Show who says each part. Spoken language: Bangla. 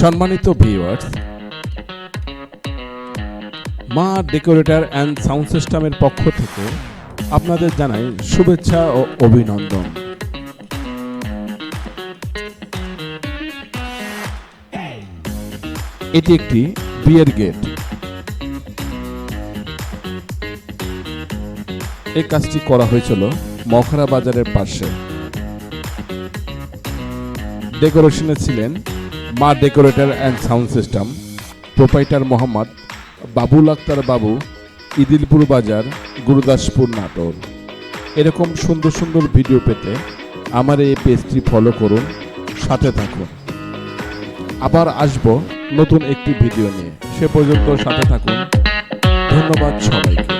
Speaker 1: সম্মানিত ভিউয়ার্স, মা ডেকোরেটর অ্যান্ড সাউন্ড সিস্টেমের পক্ষ থেকে আপনাদের জানাই শুভেচ্ছা ও অভিনন্দন। এটি একটি বিয়ের গেট। এই কাজটি করা হয়েছিল মখরা বাজারের পাশে। ডেকোরেশনে ছিলেন Maa decorator and sound system, proprietor Mohammad Babul Akhtar Babu, Idilpur বাজার, গুরুদাসপুর, নাটোর। এরকম সুন্দর সুন্দর ভিডিও পেতে আমার এই পেজটি ফলো করুন, সাথে থাকুন। আবার আসব নতুন একটি ভিডিও নিয়ে, সে পর্যন্ত সাথে থাকুন। ধন্যবাদ সবাইকে।